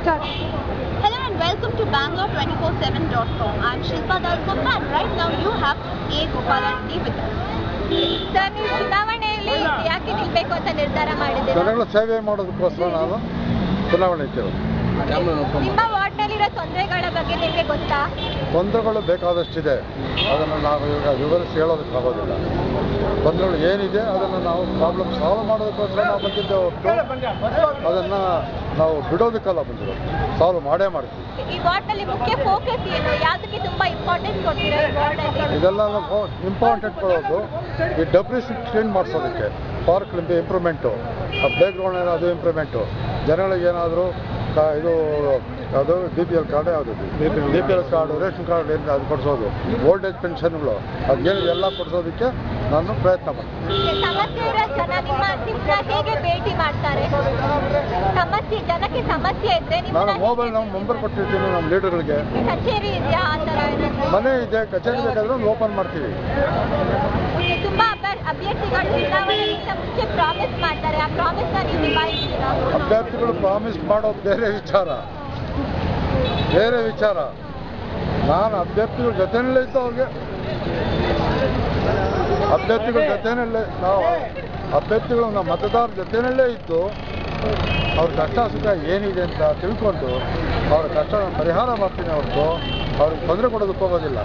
Start. Hello and welcome to Bangalore247.com. I'm Shilpa Dalgopal and right now you have A. Gopalan with us. Sir, ನೀವು ಚುನಾವಣೆಯಲ್ಲಿ ಯಾಕೆ ನಿಲ್ಬೇಕು ಅಂತ ನಿರ್ಧಾರ ಮಾಡಿದ್ದೀರಾ? ಜನಗಳ ಸೇವೆ ಮಾಡೋದಕ್ಕೋಸ್ಕರ ನಾನು ಚುನಾವಣೆ ಇಟ್ಟಿರೋದು. ನಿಮ್ಮ ವಾರ್ಡ್ನಲ್ಲಿರೋ ತೊಂದರೆಗಳ ಬಗ್ಗೆ ನಿಮಗೆ ಗೊತ್ತಾ? ತೊಂದರೆಗಳು ಬೇಕಾದಷ್ಟಿದೆ, ಅದನ್ನು ನಾವು ಈಗ ವಿವರಿಸಿ ಹೇಳೋದಕ್ಕಾಗೋದಿಲ್ಲ. ತೊಂದರೆಗಳು ಏನಿದೆ ಅದನ್ನು ನಾವು ಪ್ರಾಬ್ಲಮ್ ಸಾಲ್ವ್ ಮಾಡೋದಕ್ಕೋಸ್ಕರ ನಾವು ಬಂದಿದ್ದೇವೆ ಹೊರತು ಅದನ್ನು ನಾವು ಬಿಡೋದಕ್ಕಲ್ಲ ಬಂದಿರೋದು, ಸಾಲ್ವ್ ಮಾಡೇ ಮಾಡ್ತೀವಿ. ಈ ವಾರ್ಡ್ನಲ್ಲಿ ಮುಖ್ಯ ಫೋಕಸ್ ಏನು? ಯಾವುದಕ್ಕೆ ತುಂಬಾ ಇಂಪಾರ್ಟೆನ್ಸ್ ಕೊಡ್ತೀರಾ ಈ ವಾರ್ಡಲ್ಲಿ? ಇದೆಲ್ಲ ನಾವು ಇಂಪಾರ್ಟೆಂಟ್ ಕೊಡೋದು ಈ ಡಬ್ರಿಸ್ ಕ್ಲೀನ್ ಮಾಡಿಸೋದಕ್ಕೆ, ಪಾರ್ಕ್ ಇಂಪ್ರೂವ್ಮೆಂಟು, ಪ್ಲೇ ಗ್ರೌಂಡ್ ಅದು ಇಂಪ್ರೂವ್ಮೆಂಟು, ಜನಗಳಿಗೆ ಏನಾದರೂ ಇದು ಅದು BPL ಕಾರ್ಡ್ ಯಾವುದು BPL ಕಾರ್ಡು, ರೇಷನ್ ಕಾರ್ಡ್ ಏನು ಅದು ಕೊಡಿಸೋದು, ಓಲ್ಡ್ ಏಜ್ ಪೆನ್ಷನ್ಗಳು ಅದೇನು ಎಲ್ಲ ಕೊಡಿಸೋದಕ್ಕೆ ನಾನು ಪ್ರಯತ್ನ ಮಾಡ್ತೀನಿ. ಸಮಸ್ಯೆ ಇರೋ ಜನ ನಿಮ್ಮನ್ನ ಹೇಗೆ ಭೇಟಿ ಮಾಡ್ತಾರೆ? ಜನಕ್ಕೆ ಸಮಸ್ಯೆ ಇದ್ರೆ ನಾನು ಮೊಬೈಲ್ ನಂಬರ್ ಕೊಟ್ಟಿರ್ತೀನಿ ನಮ್ಮ ಲೀಡರ್ಗಳಿಗೆ. ಕಚೇರಿ ಇದೆಯಾ? ಆ ಥರ ಮನೆ ಇದೆ, ಕಚೇರಿ ಬೇಕಾದ್ರೆ ಒಂದು ಓಪನ್ ಮಾಡ್ತೀವಿ. ತುಂಬಾ ಅಭ್ಯರ್ಥಿಗಳು ಚುನಾವಣೆಗಿಂತ ಮುಂಚೆ ಪ್ರಾಮಿಸ್ ಮಾಡ್ತಾರೆ, ಆ ಪ್ರಾಮಿಸ್ನ ನೀವು ನಿಭಾಯಿಸ್ತೀರಾ? ಅಭ್ಯರ್ಥಿಗಳು ಪ್ರಾಮಿಸ್ ಮಾಡೋದು ಬೇರೆ ವಿಚಾರ. ನಾನು ಅಭ್ಯರ್ಥಿಗಳ ಜೊತೆಯಲ್ಲೇ ಇದ್ದು ಅವ್ರಿಗೆ ಅಭ್ಯರ್ಥಿಗಳು ನಮ್ಮ ಮತದಾರರ ಜೊತೆಯಲ್ಲೇ ಇದ್ದು ಅವ್ರ ಕಷ್ಟ ಸುಖ ಏನಿದೆ ಅಂತ ತಿಳ್ಕೊಂಡು ಅವ್ರ ಕಷ್ಟ ಪರಿಹಾರ ಮಾಡ್ತೀನಿ ಹೊರತು ಅವ್ರಿಗೆ ತೊಂದರೆ ಕೊಡೋದಕ್ಕೆ ಹೋಗೋದಿಲ್ಲ.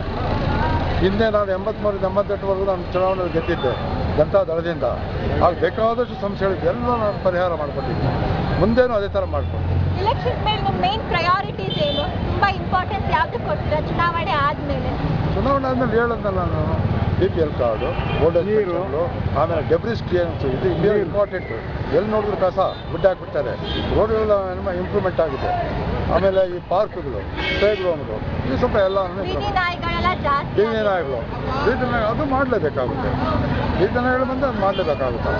ಹಿಂದೆ ನಾನು 83-88ವರೆಗೂ ನಾನು ಚುನಾವಣೆಯಲ್ಲಿ ಗೆದ್ದಿದ್ದೆ ಜನತಾ ದಳದಿಂದ. ಆಗ ಬೇಕಾದಷ್ಟು ಸಮಸ್ಯೆಗಳಿಗೆ ಎಲ್ಲ ನಾನು ಪರಿಹಾರ ಮಾಡ್ಕೊಟ್ಟಿದ್ದೆ. ಮುಂದೇನು ಅದೇ ಥರ ಮಾಡ್ಕೊಂಡು ಎಲೆಕ್ಷನ್ ಮೇಲೆ ನಿಮ್ಮ ಮೇನ್ ಪ್ರಯಾರಿಟೀಸ್ ಏನು? ತುಂಬ ಇಂಪಾರ್ಟೆನ್ಸ್ ಯಾವ್ದು ಕೊಡ್ತೀರಾ ಚುನಾವಣೆ ಆದಮೇಲೆ? ಚುನಾವಣೆ ಆದಮೇಲೆ ಹೇಳೋದಲ್ಲ ನಾನು, BPL ಕಾರ್ಡು, ಓಲ್ಡ್ ಏಜ್ ಪೆನ್ಷನ್ಗಳು, ಆಮೇಲೆ ಡೆಬ್ರಿಸ್ ಕ್ಲಿಯರೆನ್ಸು, ಇದು ಇಂಪಾರ್ಟೆಂಟು. ಎಲ್ಲಿ ನೋಡಿದ್ರು ಕಸ ಗುಡ್ಡ ಹಾಕ್ಬಿಡ್ತಾರೆ, ರೋಡ್ಗಳೆಲ್ಲ ಇಂಪ್ರೂವ್ಮೆಂಟ್ ಆಗಿದೆ. ಆಮೇಲೆ ಈ ಪಾರ್ಕ್ಗಳು, ಪ್ಲೇ ಗ್ರೌಂಡ್ಗಳು, ಇದು ಸ್ವಲ್ಪ ಎಲ್ಲ ಬೀದಿ ನಾಯಿಗಳು ಅದು ಮಾಡಲೇಬೇಕಾಗುತ್ತೆ. ಬೀದಿ ನಾಯಿಗಳು ಬಂದು ಅದು ಮಾಡಲೇಬೇಕಾಗುತ್ತೆ.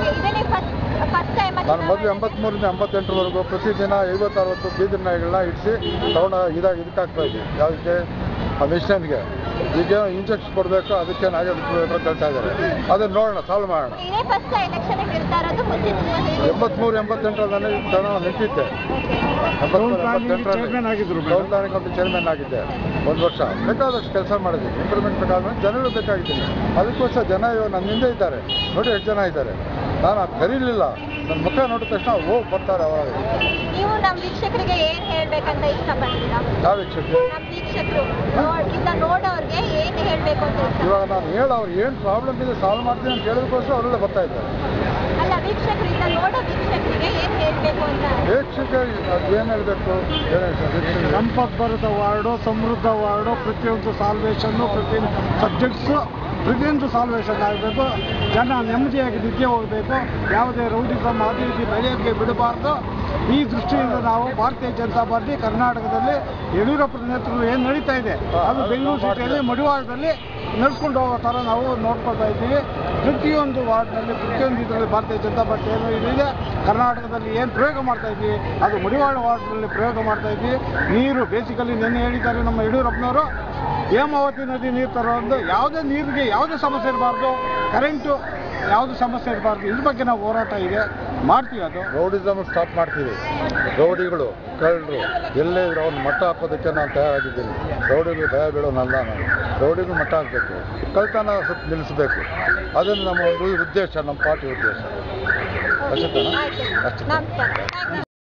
ನಾನು ಮೊದಲು 83-88ವರೆಗೂ ಪ್ರತಿದಿನ 50-60 ಬೀದಿ ನಾಯಿಗಳನ್ನ ಇಡಿಸಿ ಇದಕ್ಕೆ ಹಾಕ್ತಾ ಇದ್ವಿ. ಯಾವುದಕ್ಕೆ? ಆ ಮಿಷನ್ಗೆ. ಈಗ ಇಂಜೆಕ್ಷನ್ ಕೊಡಬೇಕು, ಅದಕ್ಕೆ ನಾಯಿ ಹೇಳ್ತಾ ಇದ್ದಾರೆ. ಅದನ್ನು ನೋಡೋಣ, ಸಾಲ್ವ್ ಮಾಡೋಣ. 83-88ರಲ್ಲಿ ನಾನು ನಿಂತಿದ್ದೆ. 88ರಲ್ಲಿ ಚೇರ್ಮನ್ ಆಗಿದ್ದೆ 1 ವರ್ಷ. ಬೇಕಾದಷ್ಟು ಕೆಲಸ ಮಾಡಿದ್ದೀನಿ, ಇಂಪ್ರೂವ್ಮೆಂಟ್ ಬೇಕಾದ್ರೆ ಜನಗಳು ಬೇಕಾಗಿದ್ದೀನಿ. ಅದಕ್ಕೋಸ್ಕರ ಜನ ಇವಾಗ ನನ್ನ ಹಿಂದೆ ಇದ್ದಾರೆ. ನೋಡಿ ಎಷ್ಟು ಜನ ಇದ್ದಾರೆ. ನಾನು ಅದು ಕರೀಲಿಲ್ಲ, ನನ್ನ ಮುಖ ನೋಡಿದ ತಕ್ಷಣ ಬರ್ತಾರೆ ಅವಾಗ. ನೀವು ನಮ್ಮ ವೀಕ್ಷಕರಿಗೆ ಏನು ಹೇಳಬೇಕಂತ ಇಷ್ಟಪಡ್ತೀರಾ? ಯಾವ ವೀಕ್ಷಕರು? ನಮ್ಮ ವೀಕ್ಷಕರು ನೋಡೋರಿಗೆ ಏನು ಹೇಳಬೇಕು ಅಂತ? ಇವಾಗ ನಾನು ಅವ್ರು ಏನು ಪ್ರಾಬ್ಲಮ್ ಇದೆ ಸಾಲ್ವ್ ಮಾಡ್ತೀನಿ ಅಂತ ಹೇಳೋದಕ್ಕೋಸ್ಕರ ಅವರೆಲ್ಲ ಬರ್ತಾ ಇದ್ದಾರೆ. ಅಲ್ಲ, ವೀಕ್ಷಕರಿಂದ ನೋಡೋ ವೀಕ್ಷಕರಿಗೆ ಏನು ಹೇಳಬೇಕು ಅಂತ? ವೀಕ್ಷಕರಿಗೆ ಏನು ಹೇಳಬೇಕು? ಸಂಪದ್ಭರಿತ ವಾರ್ಡು, ಸಮೃದ್ಧ ವಾರ್ಡು, ಪ್ರತಿಯೊಂದು ಸಾಲ್ವೇಷನ್ನು, ಪ್ರತಿಯೊಂದು ಸಬ್ಜೆಕ್ಟ್ಸು, ಪ್ರತಿಯೊಂದು ಸಾಲ್ವೇಷನ್ ಆಗಬೇಕು. ಜನ ನೆಮ್ಮದಿಯಾಗಿ ನಿದ್ದೆ ಹೋಗಬೇಕು. ಯಾವುದೇ ರೌಡಿಸಮ್ ಅದು ಇದು ಬೆಳೆಯೋಕ್ಕೆ ಬಿಡಬಾರ್ದು. ಈ ದೃಷ್ಟಿಯಿಂದ ನಾವು ಭಾರತೀಯ ಜನತಾ ಪಾರ್ಟಿ ಕರ್ನಾಟಕದಲ್ಲಿ ಯಡಿಯೂರಪ್ಪರ ನೇತೃತ್ವ ಏನು ನಡೀತಾ ಇದೆ ಅದು ಬೆಂಗಳೂರು ಸಿಟಿಯಲ್ಲಿ ಮಡಿವಾಳದಲ್ಲಿ ನಡೆಸ್ಕೊಂಡು ಹೋಗೋ ಥರ ನಾವು ನೋಡ್ಕೊಳ್ತಾ ಇದ್ದೀವಿ. ಪ್ರತಿಯೊಂದು ವಾರ್ಡ್ನಲ್ಲಿ, ಪ್ರತಿಯೊಂದು ಇದರಲ್ಲಿ ಭಾರತೀಯ ಜನತಾ ಪಾರ್ಟಿ ಏನು ಇದೆ ಕರ್ನಾಟಕದಲ್ಲಿ ಏನು ಪ್ರಯೋಗ ಮಾಡ್ತಾ ಇದ್ದೀವಿ ಅದು ಮಡಿವಾಳ ವಾರ್ಡ್ನಲ್ಲಿ ಪ್ರಯೋಗ ಮಾಡ್ತಾ ಇದ್ದೀವಿ. ನೀರು ಬೇಸಿಕಲಿ ನಿನ್ನೆ ಹೇಳಿದ್ದಾರೆ ನಮ್ಮ ಯಡಿಯೂರಪ್ಪನವರು, ಹೇಮಾವತಿ ನದಿ ನೀರು ತರೋದು, ಯಾವುದೇ ನೀರಿಗೆ ಯಾವುದೇ ಸಮಸ್ಯೆ ಇರಬಾರ್ದು, ಕರೆಂಟು ಯಾವುದು ಸಮಸ್ಯೆ ಇರಬಾರ್ದು. ಇದ್ರ ಬಗ್ಗೆ ನಾವು ಹೋರಾಟ ಇದೆ ಮಾಡ್ತೀವಿ. ಅದು ರೌಡಿಸಮ್ ಸ್ಟಾಪ್ ಮಾಡ್ತೀವಿ. ರೌಡಿಗಳು, ಕಳ್ಳರು ಎಲ್ಲೇ ಇದ್ರು ಅವ್ರನ್ನ ಮಟ್ಟ ಹಾಕೋದಕ್ಕೆ ನಾನು ತಯಾರಾಗಿದ್ದೀನಿ. ರೌಡಿಗಳು ಭಯ ಬೀಳೋನಲ್ಲ ನಾನು. ರೌಡಿಗಳು ಮಟ್ಟ ಹಾಕಬೇಕು, ಕಳ್ತನ ಸ್ವಲ್ಪ ನಿಲ್ಲಿಸಬೇಕು. ಅದನ್ನು ನಮ್ಮ ಉದ್ದೇಶ, ನಮ್ಮ ಪಾರ್ಟಿ ಉದ್ದೇಶ. ಅಷ್ಟೇ.